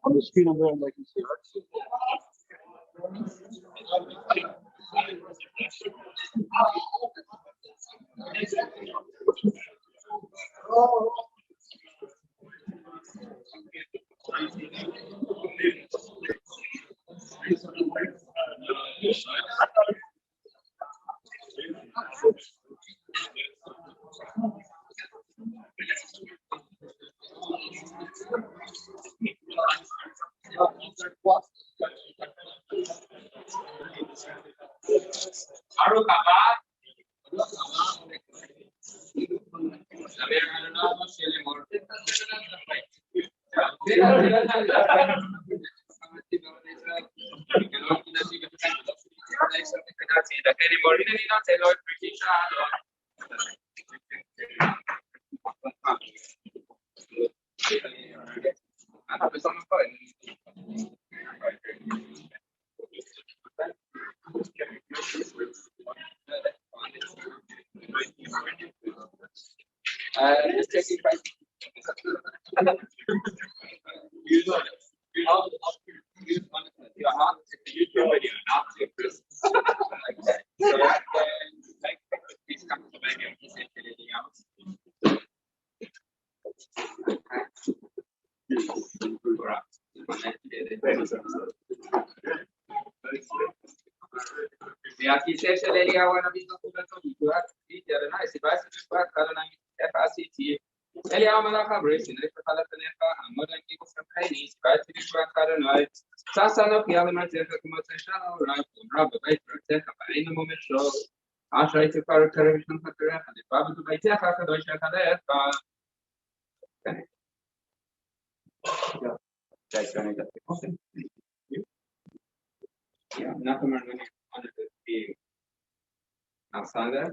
On the screen over there, I can see Aquí se le diga, bueno, visto que si va a ser ele é uma da Bris, né? Para falar também para a moda aqui com o país, vai ter que para nós. Só não que ela mais é como você já não vai, vai ter que no momento show. Acho que para o televisão para ter a de Pablo tu vai ter a casa dois já cada é tá. Já está né? Na tomar no ano de na sala.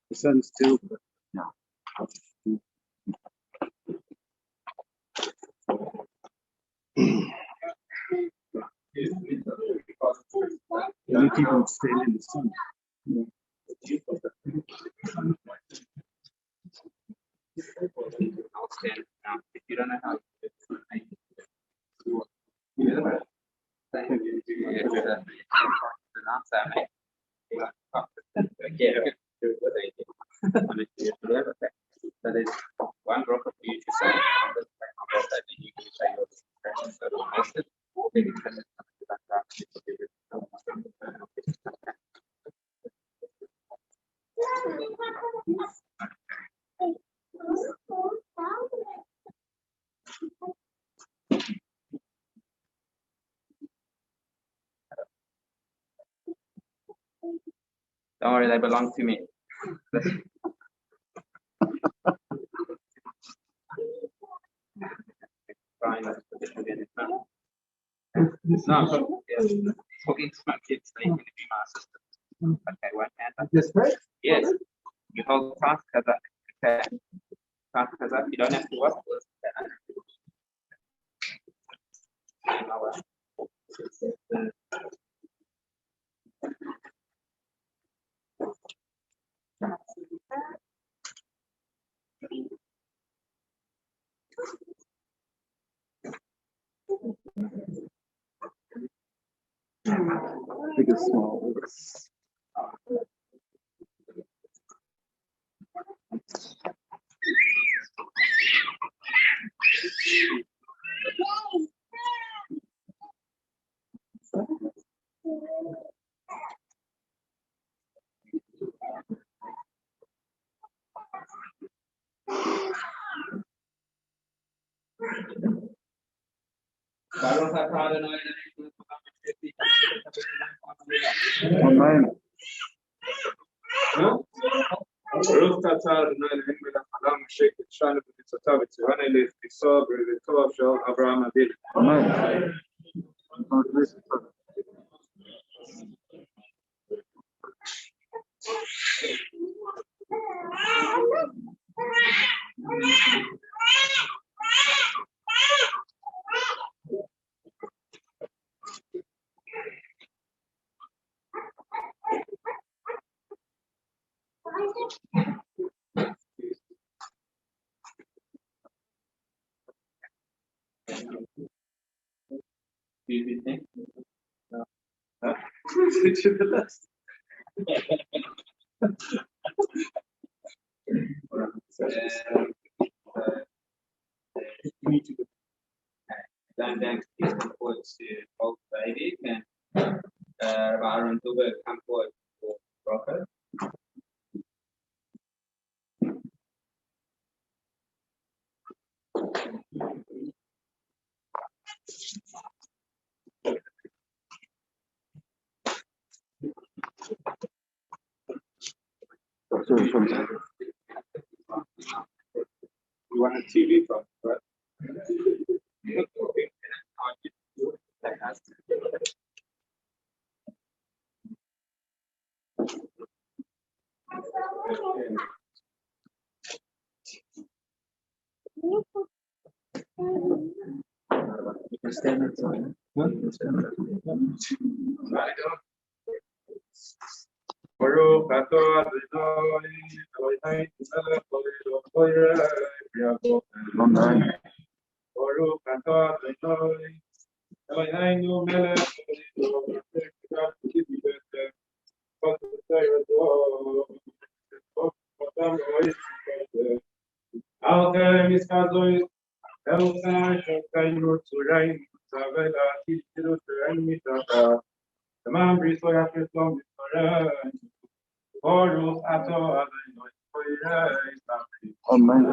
the sun's still, but no. Many people stand in the sun. I'll stand now. If you don't know how to do that is one rock of beauty side. You can try Don't worry, they belong to me. No, talking to my kids, they can be my assistant. Okay, one hand. This way? Yes. You hold task as a task as a you don't have to work with Big and small. ברוך אתה אדוני אלוהינו מלך העולם אשר קידשנו במצוותיו וציוונו לנסוע בביתו של אברהם אבינו. Do you think? Switch to the left. Dan kan få ett folkvärdigt, men varan dubbel kan få ett profil. You want a TV from, right? You can stand it. What? You can stand it. Baruch atah Adonai, Eloheinu melech haolam v'yavo. Amen. Baruch atah Adonai, Eloheinu melech haolam v'yavo. Al-Kem Yisrael, El-Kem Shokaynu Tzurayin, Tzavela Kitiru Tzurayin Mitaka, Tamam Bris Yafetom Yisrael, Baruch atah Adonai, Amen.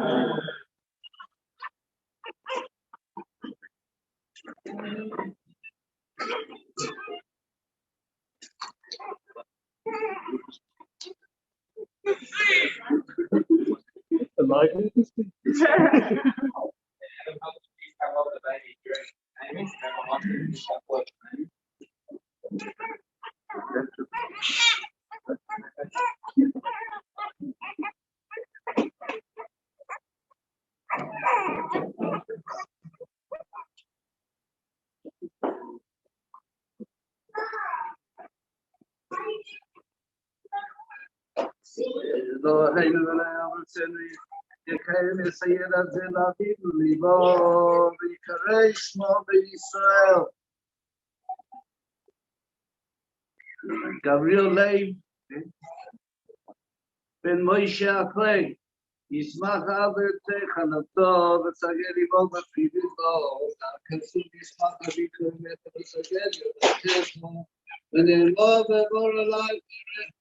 Gabriel Leib Ben Moshe Achlei Yismach Avete Chanato V'Tzageri Bo B'Fidito Kesum Yismach Aviku Meta V'Tzageri V'Tesmo V'Nervo V'Vor Alai V'Rech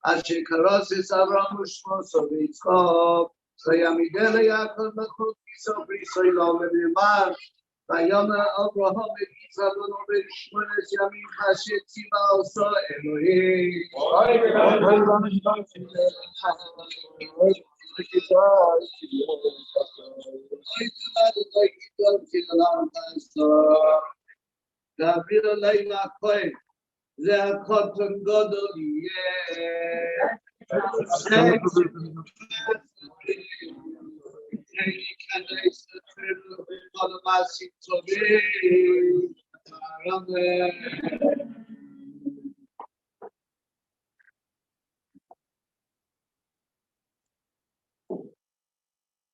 Ashikarosis Abraham Shmoso Yitzchak Sayamidele Yaakov Mechut Yisrael Brisay Lomerimar Vayona Abraham Yitzchak Lomerishmones Yamim Chashet Tzima Oso Elohim Gabriel Leila Kohen זה הקוטן גדול יהיה. להיכנס לתפילה בכל המעשים טובים.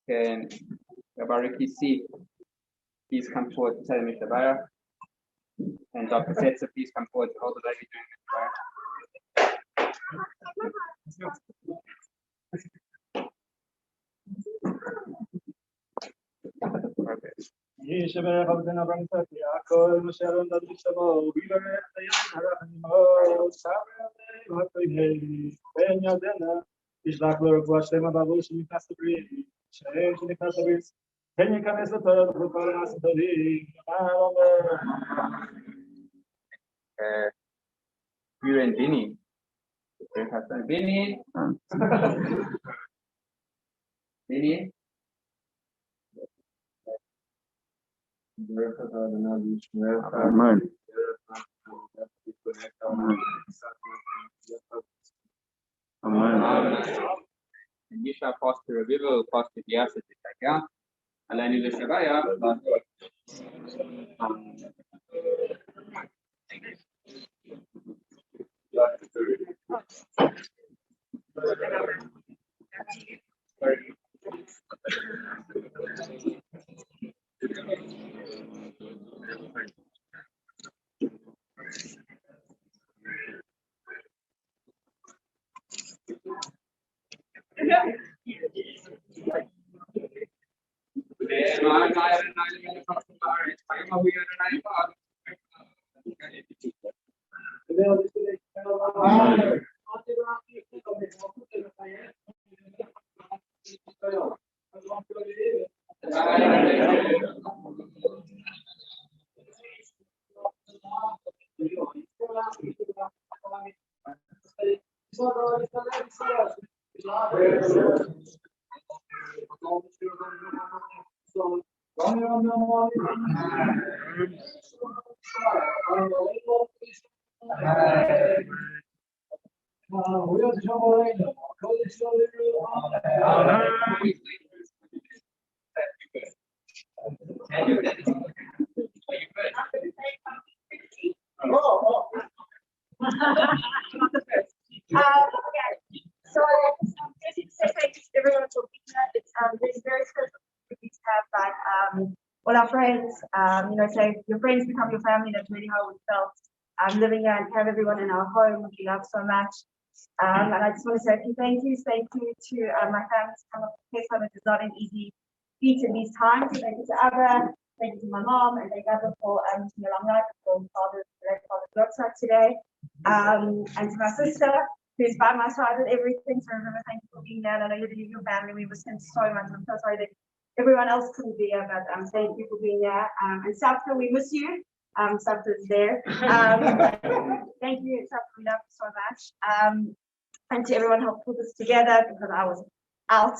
Can Bariki see? Please come forward to tell Mr. Bauer. And Dr. Setzer, please come forward to hold the baby during the prayer. You and Vinny. Vinny. Vinny. Amen. Amen. Yisha posti revival posti diasati takia. Alani le sabaya. So just to say thank you to everyone for being here. It's very special to have like all our friends, say your friends become your family. That's really how we felt living here and have everyone in our home we love so much. And I just want to say a few thank yous to my family to come up to this home. It is not an easy feat in these times. So thank you to Abba, thank you to my mom, and thank Abba for the long night for father's workshop today. And to my sister, who's by my side with everything. So remember, thank you for being there. And I know you're your family. We miss him so much. I'm so sorry that everyone else couldn't be here, but thank you for being there. And Sapka, we miss you. Sapka's there. Thank you, Sapka. We love you so much. And to everyone who helped put this together because I was out.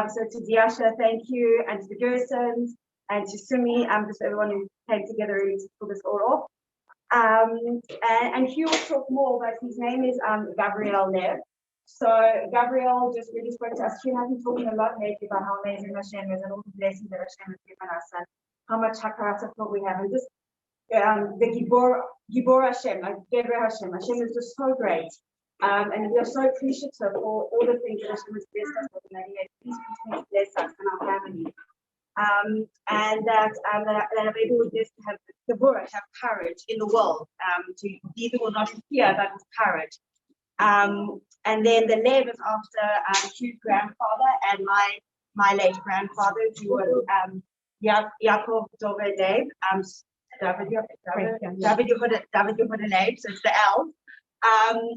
So to Diasha, thank you, and to the Gersons, and to Sumi, just everyone who came together really to pull this all off. And Hugh will talk more, but his name is Gabriel Nev. So Gabriel just really spoke to us. She has been talking a lot lately about how amazing Hashem is and all the blessings that Hashem has given us and how much Hakarata we have. And just the Gibor Hashem, like Gabriel Hashem. Hashem is just so great. And we are so appreciative for all the things that Hashem has blessed us with, and that He has blessed us and our family. And that I'm able with this to have the Bauer, have courage in the world, to be the will not fear, but with courage. And then the Lev is after Hugh's grandfather and my late grandfather, who was Yaakov Dover Lev, David Yehuda Lev, so it's the L.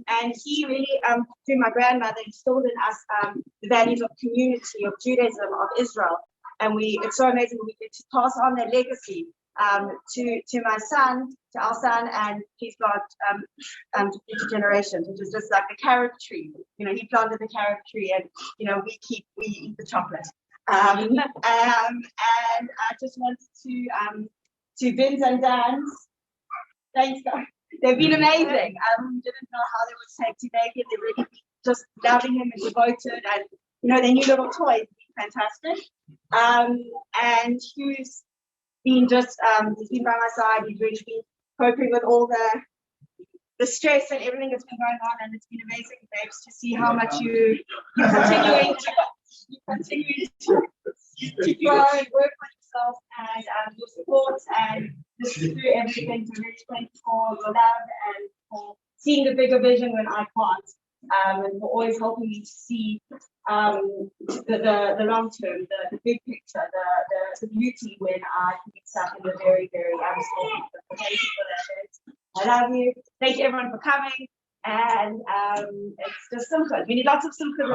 And he really, through my grandmother, instilled in us the values of community, of Judaism, of Israel. And it's so amazing we get to pass on their legacy to my son, to our son, and he's got to future generations, which is just like the carrot tree. He planted the carrot tree, and we eat the chocolate. And I just wanted to Vince and Dan's. Thanks, guys. They've been amazing. We didn't know how they would take to make it. They've really been just loving him and devoted, and their new little toys. Fantastic. And Hugh's been he's been by my side. He's really been coping with all the stress and everything that's been going on, and it's been amazing, babes, to see how much you're continuing to grow and work on yourself and your support and just through everything. So really thank you for your love and for seeing the bigger vision when I can't. And for always helping me to see the long term, the big picture, the beauty when I can get stuck in the very, very small picture. Thank you for that. I love you. Thank you everyone for coming. And it's just simple. We need lots of simple.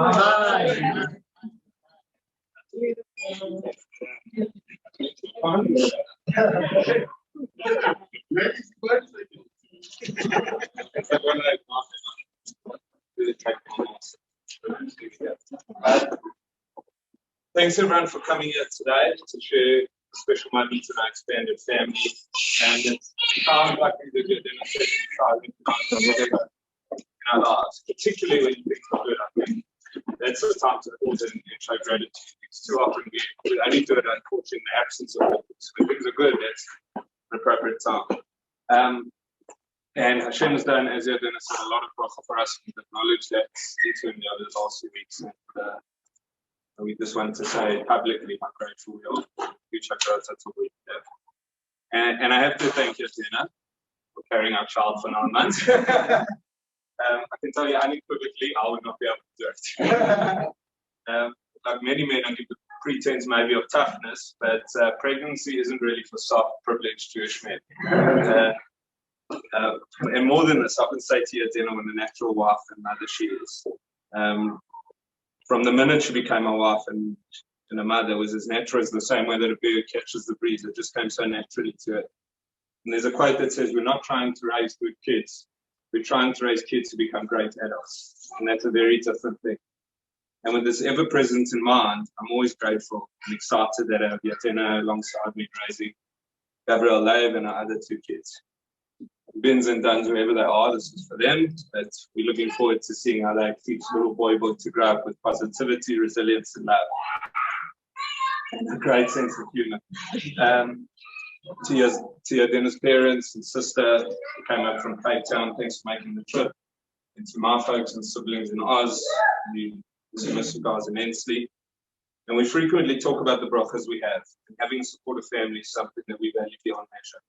Thanks everyone for coming here today to share a special moment in our expanded family. And it's sounds like we did a demonstration in our lives, particularly when you think of it. I think that's the time to pause and show gratitude. It's too often we only do it, unfortunately, in the absence of it. So when things are good, that's an appropriate time. And Hashem has done, as you've done, a lot of bracha for us. We've acknowledged that into the other last 2 weeks. And we just want to say publicly how grateful we are. Huge that's what we have. And I have to thank you, Tina, for carrying our child for 9 months. I can tell you unequivocally, I would not be able to do it. Like many men, I give the pretense maybe of toughness, but pregnancy isn't really for soft, privileged Jewish men. And more than this, I can say to you, Dina, when a natural wife and mother she is. From the minute she became my wife and a mother, was as natural as the same way that a bird catches the breeze. It just came so naturally to it. And there's a quote that says, we're not trying to raise good kids. We're trying to raise kids to become great adults. And that's a very different thing. And with this ever present in mind, I'm always grateful and excited that I have Yatina alongside me raising Gabriel Leib and our other 2 kids. Bins and Duns, wherever they are, this is for them. But we're looking forward to seeing how they teach little boy to grow up with positivity, resilience, and love. And a great sense of humor. To your Dennis parents and sister who came up from Cape Town, thanks for making the trip. And to my folks and siblings in Oz, we miss you guys immensely. And we frequently talk about the brachas we have, and having a supportive family is something that we value beyond measure.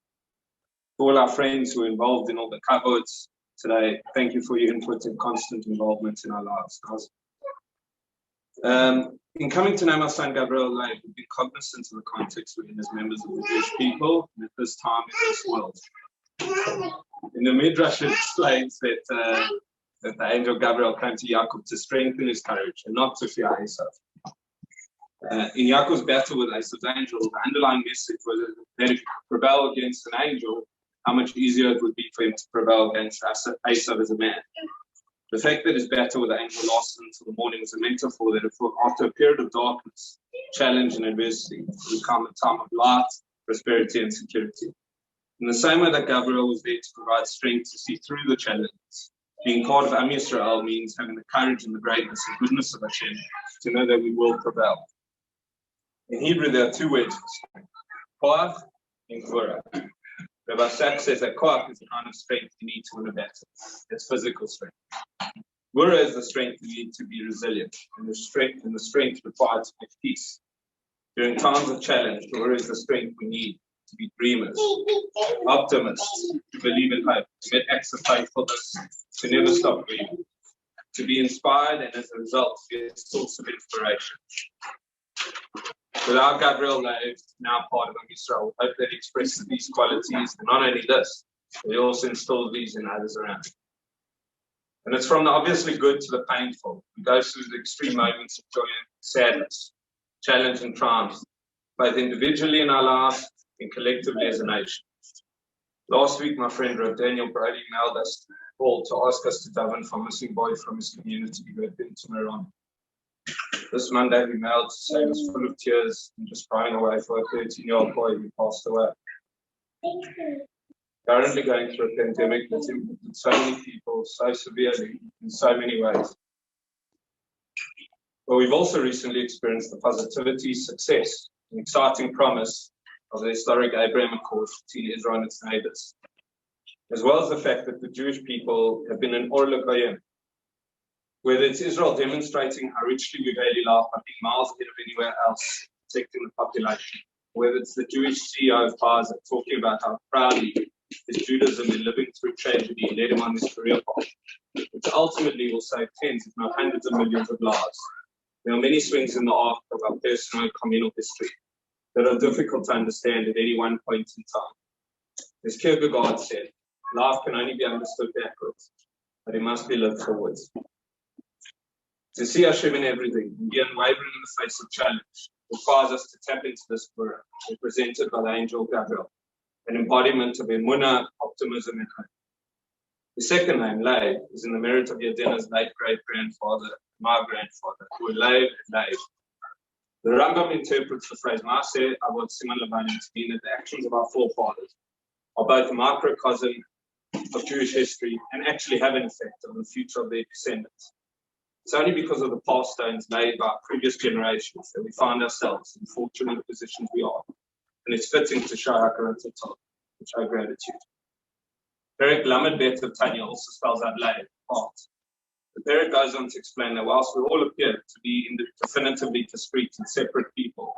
To all our friends who are involved in all the kavods today, thank you for your input and constant involvement in our lives, guys. In coming to know my son Gabriel Leib, we've been cognizant of the context we're in as members of the Jewish people and at this time in this world. In the Midrash, it explains that the angel Gabriel came to Yaakov to strengthen his courage and not to fear Esav. In Yaakov's battle with Esav's angel, the underlying message was that if you prevail against an angel, how much easier it would be for him to prevail against Esav as a man. The fact that his battle with the angel lasted until the morning was a metaphor that after a period of darkness, challenge and adversity, would come a time of light, prosperity and security. In the same way that Gabriel was there to provide strength to see through the challenges, being part of Am Yisrael means having the courage and the greatness and goodness of Hashem to know that we will prevail. In Hebrew, there are 2 words for strength, koach and gvura. Rabbi Sachs says that koach is the kind of strength you need to win a battle. It's physical strength. Gvura is the strength you need to be resilient, and the strength required to make peace. During times of challenge, gvura is the strength we need to be dreamers, optimists, to believe in hope, to make acts of faithfulness, to never stop dreaming, to be inspired, and as a result, be a source of inspiration. Without Gabriel Leib, now part of Am Yisrael, we hope that he expresses these qualities, and not only this, but he also instills these in others around him. And it's from the obviously good to the painful. It goes through the extreme moments of joy and sadness, challenge and triumphs, both individually in our lives and collectively as a nation. Last week, my friend Daniel Brody mailed us a call to ask us to daven for a missing boy from his community who had been to Meron. This Monday, we mailed to say he was full of tears and just crying away for a 13-year-old boy who passed away. Currently going through a pandemic that's impacted so many people so severely in so many ways. But we've also recently experienced the positivity, success, and exciting promise of the historic Abraham Accords between Israel and its neighbors, as well as the fact that the Jewish people have been an or l'goyim. Whether it's Israel demonstrating how richly we value life by being miles ahead of anywhere else, protecting the population, whether it's the Jewish CEO of Bauer talking about how proudly his Judaism in living through tragedy led him on this career path, which ultimately will save tens, if not hundreds of millions of lives. There are many swings in the arc of our personal and communal history that are difficult to understand at any one point in time. As Kierkegaard said, life can only be understood backwards, but it must be lived forwards. To see Hashem in everything and be unwavering in the face of challenge requires us to tap into this Torah represented by the angel Gabriel, an embodiment of emunah, optimism, and hope. The second name, Leib, is in the merit of Yadena's late great-grandfather, my grandfather, who were Leib and Leib. The Rambam interprets the phrase Maaseh Avot Siman Levanim to mean that the actions of our forefathers are both a microcosm of Jewish history and actually have an effect on the future of their descendants. It's only because of the past stones laid by previous generations that we find ourselves in the fortunate positions we are, and it's fitting to show our gratitude. Perek Lamed Bet of Tanya also spells out lay, heart. The Perek goes on to explain that whilst we all appear to be definitively discrete and separate people,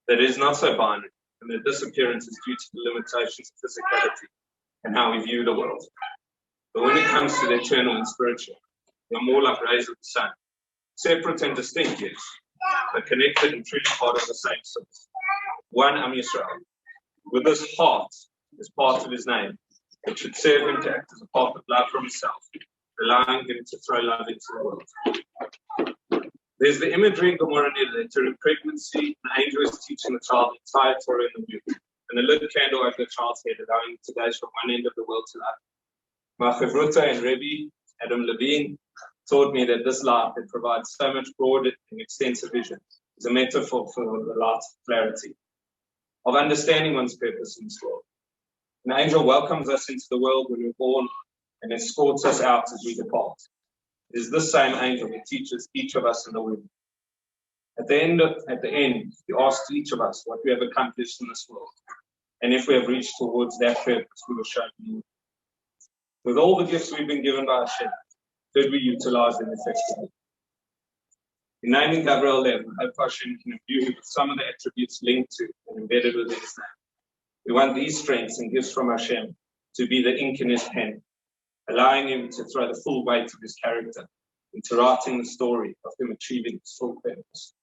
that is not so binary, and that this appearance is due to the limitations of physicality and how we view the world. But when it comes to the eternal and spiritual, we are more like rays of the sun, separate and distinct, yes, but connected and truly part of the same source. One Am Yisrael, with this heart as part of his name, it should serve him to act as a part of love from himself, allowing him to throw love into the world. There's the imagery in Gemara that during pregnancy, an angel is teaching the child the entire Torah in the womb, and a lit candle over the child's head, allowing it to gaze from one end of the world to the other. My Chavruta and Rebbe, Adam Levine, taught me that this light that provides so much broad and extensive vision is a metaphor for the light of clarity, of understanding one's purpose in this world. An angel welcomes us into the world when we're born and escorts us out as we depart. It is this same angel that teaches each of us in the womb. At the end, he asks each of us what we have accomplished in this world, and if we have reached towards that purpose we will show you. With all the gifts we've been given by Hashem, did we utilize them effectively? In naming Gabriel Lev, I hope Hashem can imbue him with some of the attributes linked to and embedded within his name. We want these strengths and gifts from Hashem to be the ink in his pen, allowing him to throw the full weight of his character into writing the story of him achieving his full purpose.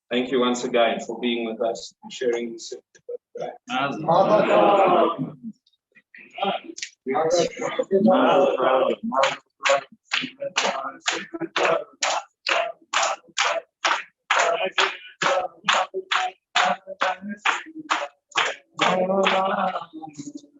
Thank you once again for being with us and sharing this. Thank you.